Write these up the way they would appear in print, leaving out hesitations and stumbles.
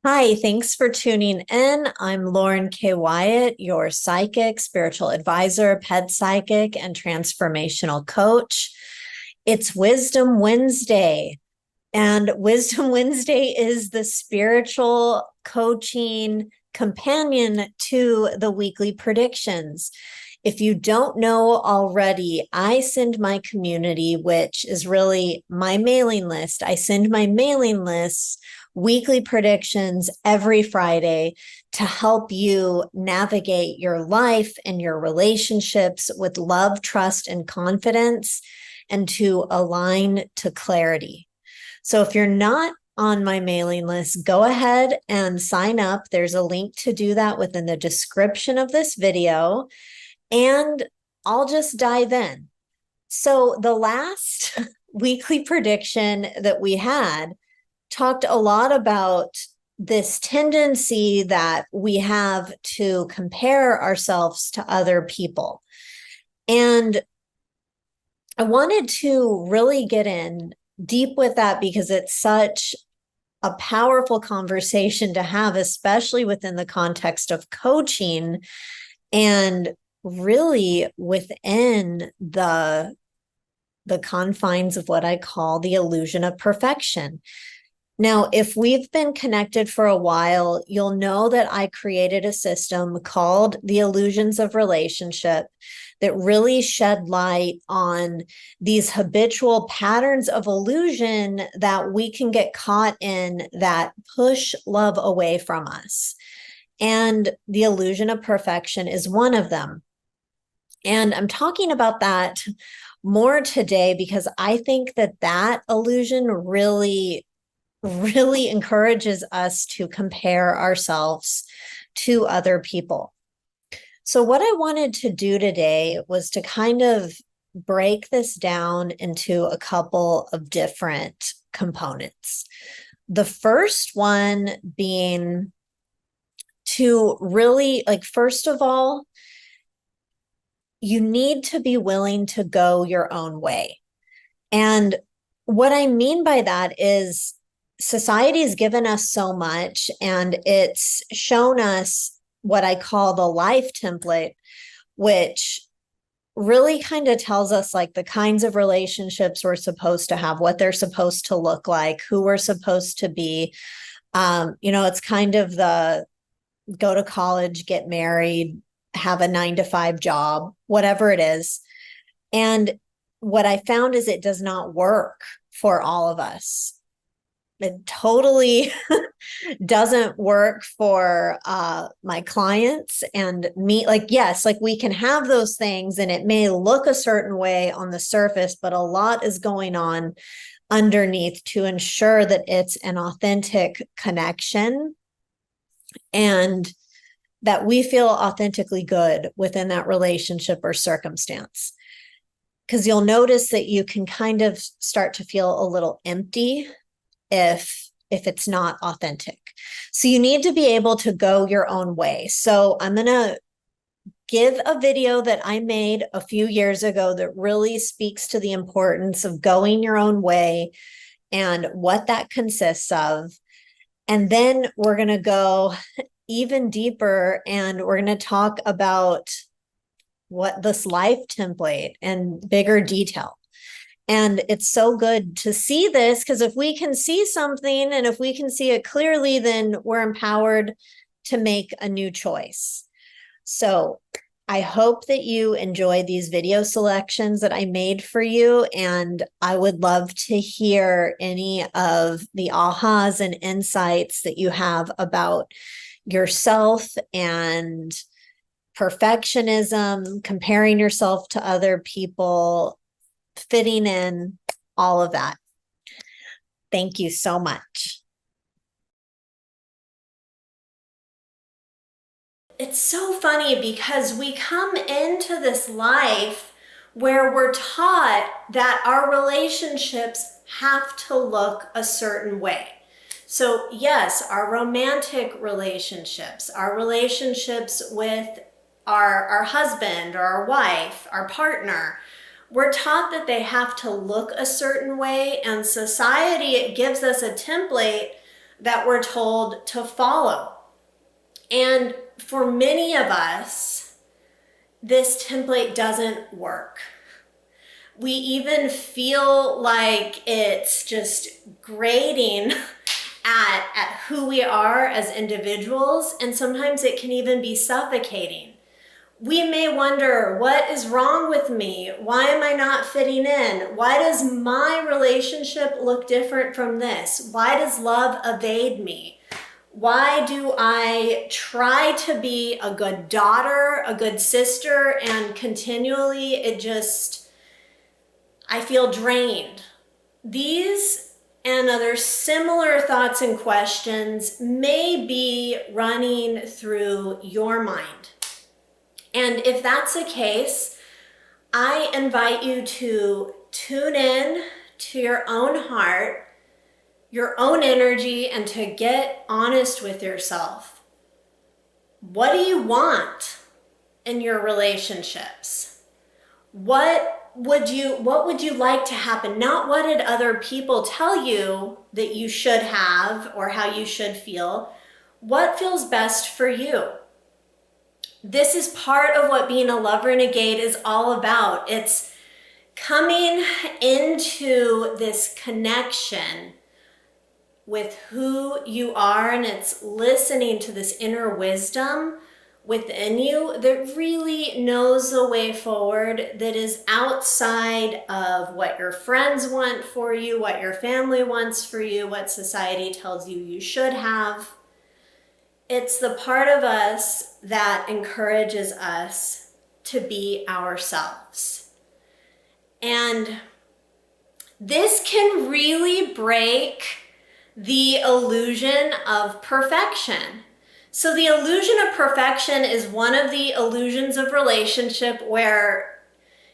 Hi, thanks for tuning in. I'm Lauren Kay Wyatt, your psychic, spiritual advisor, pet psychic, and transformational coach. It's Wisdom Wednesday, and Wisdom Wednesday is the spiritual coaching companion to the weekly predictions. If you don't know already, I send my community, which is really my mailing list, I send my mailing lists weekly predictions every Friday to help you navigate your life and your relationships with love, trust, and confidence, and to align to clarity. So if you're not on my mailing list, go ahead and sign up. There's a link to do that within the description of this video, and I'll just dive in. So the last weekly prediction that we had talked a lot about this tendency that we have to compare ourselves to other people. And I wanted to really get in deep with that because it's such a powerful conversation to have, especially within the context of coaching and really within the confines of what I call the illusion of perfection. Now, if we've been connected for a while, you'll know that I created a system called the Illusions of Relationship that really shed light on these habitual patterns of illusion that we can get caught in that push love away from us. And the illusion of perfection is one of them. And I'm talking about that more today because I think that that illusion really encourages us to compare ourselves to other people. So what I wanted to do today was to kind of break this down into a couple of different components. The first one being to really, first of all, you need to be willing to go your own way. And what I mean by that is society has given us so much, and it's shown us what I call the life template, which really kind of tells us like the kinds of relationships we're supposed to have, what they're supposed to look like, who we're supposed to be. It's kind of the go to college, get married, have a 9 to 5 job, whatever it is. And what I found is it does not work for all of us. It totally doesn't work for my clients and me. Like, yes, like we can have those things and it may look a certain way on the surface, but a lot is going on underneath to ensure that it's an authentic connection and that we feel authentically good within that relationship or circumstance. Because you'll notice that you can kind of start to feel a little empty if it's not authentic. So you need to be able to go your own way. So I'm going to give a video that I made a few years ago that really speaks to the importance of going your own way and what that consists of. And then we're going to go even deeper and we're going to talk about what this life template and bigger detail. And it's so good to see this because if we can see something and if we can see it clearly, then we're empowered to make a new choice. So I hope that you enjoy these video selections that I made for you. And I would love to hear any of the ahas and insights that you have about yourself and perfectionism, comparing yourself to other people, fitting in, all of that. Thank you so much. It's so funny because we come into this life where we're taught that our relationships have to look a certain way. So yes, our romantic relationships, our relationships with our husband or our wife, our partner, we're taught that they have to look a certain way, and society, it gives us a template that we're told to follow. And for many of us, this template doesn't work. We even feel like it's just grating at who we are as individuals, and sometimes it can even be suffocating. We may wonder, what is wrong with me? Why am I not fitting in? Why does my relationship look different from this? Why does love evade me? Why do I try to be a good daughter, a good sister, and continually I feel drained? These and other similar thoughts and questions may be running through your mind. And if that's the case, I invite you to tune in to your own heart, your own energy, and to get honest with yourself. What do you want in your relationships? What would you like to happen? Not what did other people tell you that you should have or how you should feel. What feels best for you? This is part of what being a love renegade is all about. It's coming into this connection with who you are, and it's listening to this inner wisdom within you that really knows the way forward, that is outside of what your friends want for you, what your family wants for you, what society tells you you should have. It's the part of us that encourages us to be ourselves. And this can really break the illusion of perfection. So the illusion of perfection is one of the illusions of relationship where,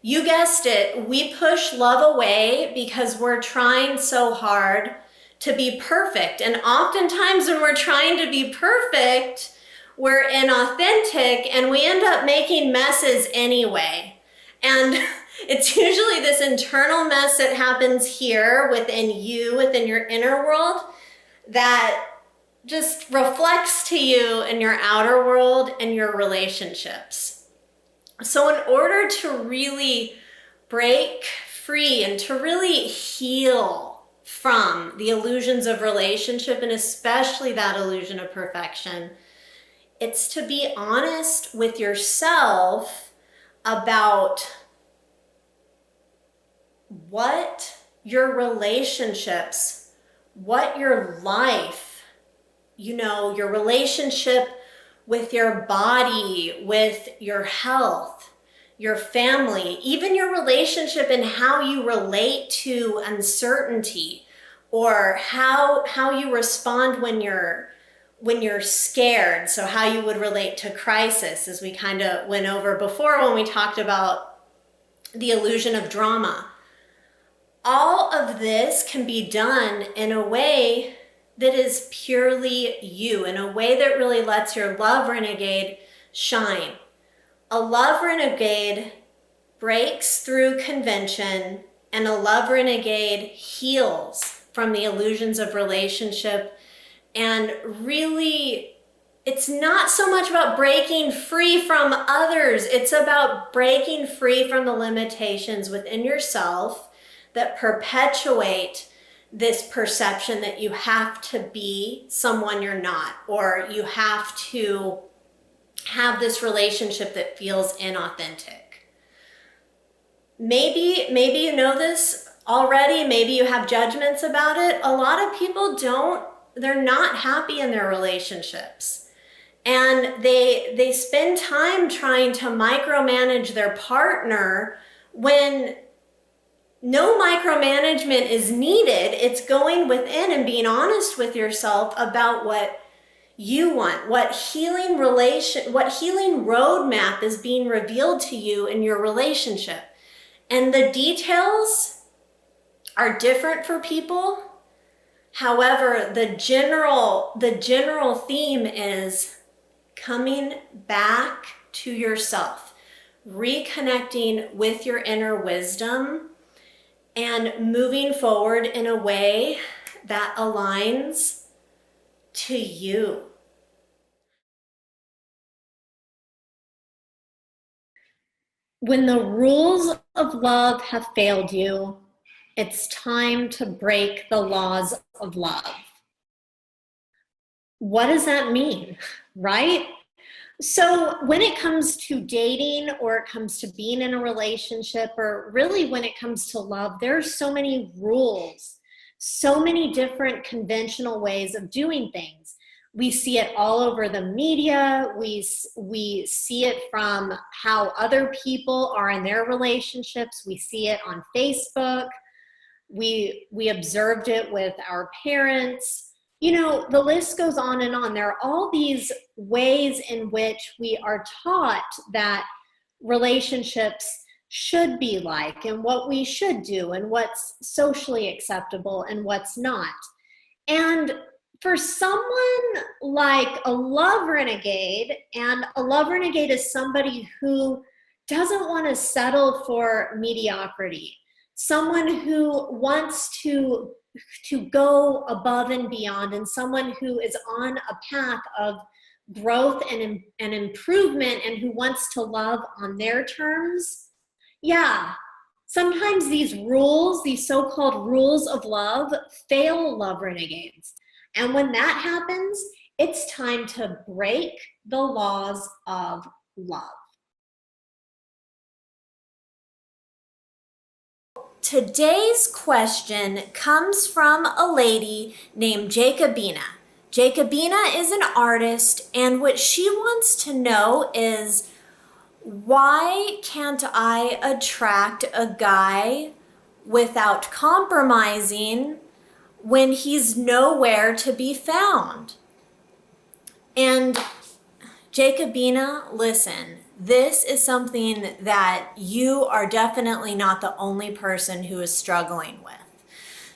you guessed it, we push love away because we're trying so hard to be perfect. And oftentimes when we're trying to be perfect, we're inauthentic and we end up making messes anyway. And it's usually this internal mess that happens here within you, within your inner world, that just reflects to you in your outer world and your relationships. So in order to really break free and to really heal from the illusions of relationship, and especially that illusion of perfection, it's to be honest with yourself about what your relationships, what your life, your relationship with your body, with your health, your family, even your relationship and how you relate to uncertainty, or how you respond when you're scared. So how you would relate to crisis, as we kind of went over before when we talked about the illusion of drama. All of this can be done in a way that is purely you, in a way that really lets your love renegade shine. A love renegade breaks through convention, and a love renegade heals from the illusions of relationship. And really, it's not so much about breaking free from others. It's about breaking free from the limitations within yourself that perpetuate this perception that you have to be someone you're not, or you have to have this relationship that feels inauthentic. Maybe you know this already, maybe you have judgments about it. A lot of people they're not happy in their relationships. And they spend time trying to micromanage their partner when no micromanagement is needed. It's going within and being honest with yourself about what you want, what healing roadmap is being revealed to you in your relationship. And the details are different for people. However, the general theme is coming back to yourself, reconnecting with your inner wisdom, and moving forward in a way that aligns to you. When the rules of love have failed you, it's time to break the laws of love. What does that mean, right? So when it comes to dating, or it comes to being in a relationship, or really when it comes to love, there's so many rules, so many different conventional ways of doing things. We see it all over the media. We see it from how other people are in their relationships. We see it on Facebook. We observed it with our parents. You know, the list goes on and on. There are all these ways in which we are taught that relationships should be like, and what we should do, and what's socially acceptable and what's not. And for someone like a love renegade, and a love renegade is somebody who doesn't want to settle for mediocrity, someone who wants to go above and beyond, and someone who is on a path of growth and improvement, and who wants to love on their terms. Yeah, sometimes these rules, these so-called rules of love, fail love renegades. And when that happens, it's time to break the laws of love. Today's question comes from a lady named Jacobina. Jacobina is an artist, and what she wants to know is, why can't I attract a guy without compromising when he's nowhere to be found? And Jacobina, listen, this is something that you are definitely not the only person who is struggling with.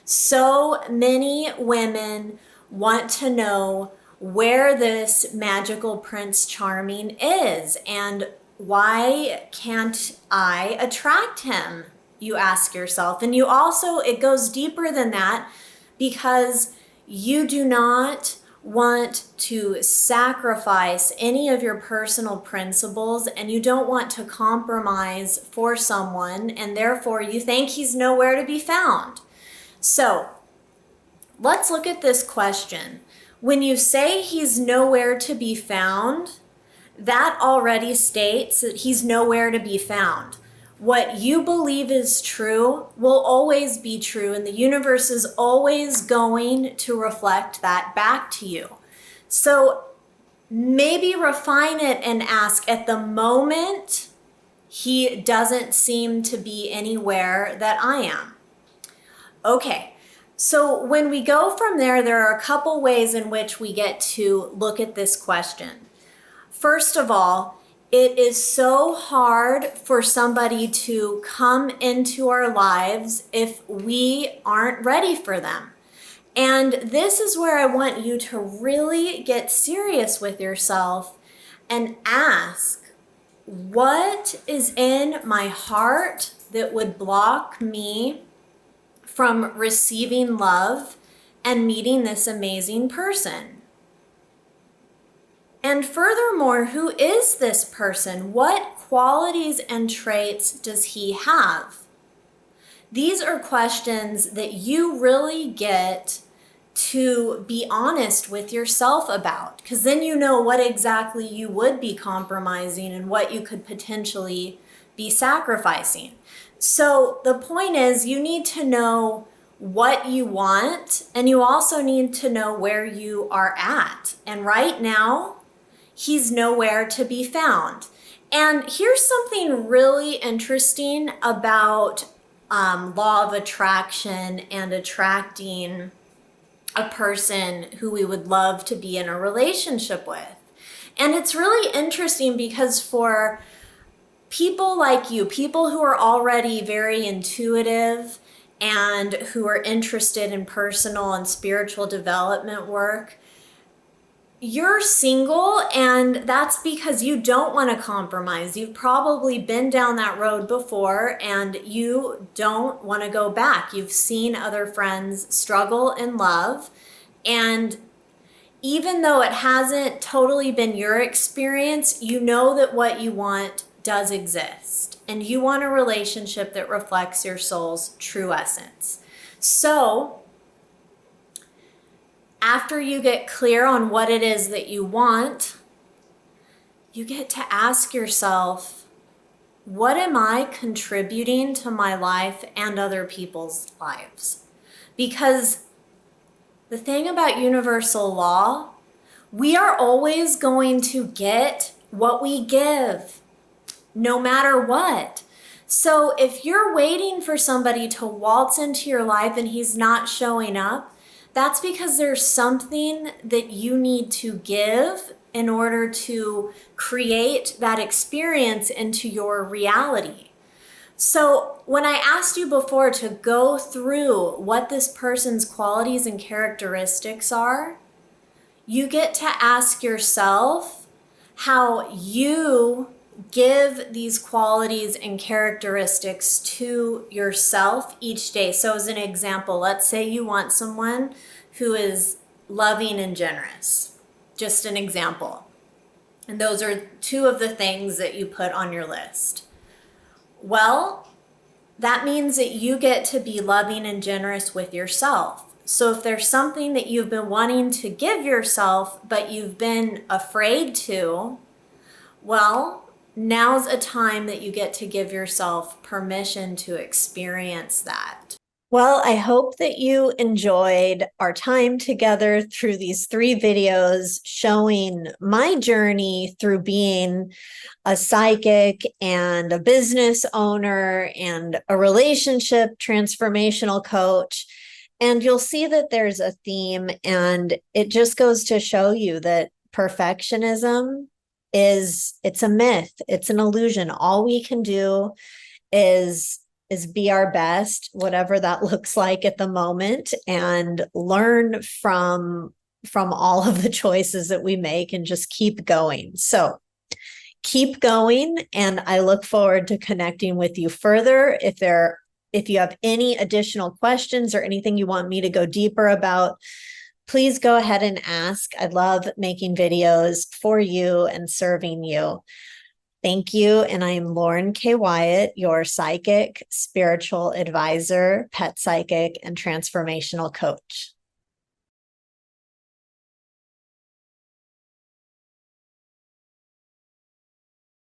So many women want to know where this magical Prince Charming is, and why can't I attract him, you ask yourself. And you also, it goes deeper than that, because you do not want to sacrifice any of your personal principles, and you don't want to compromise for someone, and therefore you think he's nowhere to be found. So let's look at this question. When you say he's nowhere to be found, that already states that he's nowhere to be found. What you believe is true will always be true, and the universe is always going to reflect that back to you. So maybe refine it and ask, at the moment, he doesn't seem to be anywhere that I am. Okay, so when we go from there, there are a couple ways in which we get to look at this question. First of all, it is so hard for somebody to come into our lives if we aren't ready for them. And this is where I want you to really get serious with yourself and ask, what is in my heart that would block me from receiving love and meeting this amazing person? And furthermore, who is this person? What qualities and traits does he have? These are questions that you really get to be honest with yourself about, because then you know what exactly you would be compromising and what you could potentially be sacrificing. So the point is, you need to know what you want, and you also need to know where you are at. And right now, he's nowhere to be found. And here's something really interesting about law of attraction and attracting a person who we would love to be in a relationship with. And it's really interesting because for people like you, people who are already very intuitive and who are interested in personal and spiritual development work, you're single, and that's because you don't want to compromise. You've probably been down that road before, and you don't want to go back. You've seen other friends struggle in love, and even though it hasn't totally been your experience, you know that what you want does exist. And you want a relationship that reflects your soul's true essence. So, after you get clear on what it is that you want, you get to ask yourself, what am I contributing to my life and other people's lives? Because the thing about universal law, we are always going to get what we give, no matter what. So if you're waiting for somebody to waltz into your life and he's not showing up, that's because there's something that you need to give in order to create that experience into your reality. So when I asked you before to go through what this person's qualities and characteristics are, you get to ask yourself how you give these qualities and characteristics to yourself each day. So as an example, let's say you want someone who is loving and generous. Just an example. And those are two of the things that you put on your list. Well, that means that you get to be loving and generous with yourself. So if there's something that you've been wanting to give yourself, but you've been afraid to, well, now's a time that you get to give yourself permission to experience that. Well, I hope that you enjoyed our time together through these 3 videos showing my journey through being a psychic and a business owner and a relationship transformational coach. And you'll see that there's a theme, and it just goes to show you that perfectionism it's a myth, it's an illusion. All we can do is be our best, whatever that looks like at the moment, and learn from all of the choices that we make and just keep going. So keep going, and I look forward to connecting with you further. If you have any additional questions or anything you want me to go deeper about, please go ahead and ask. I love making videos for you and serving you. Thank you. And I am Lauren Kay Wyatt, your psychic, spiritual advisor, pet psychic, and transformational coach.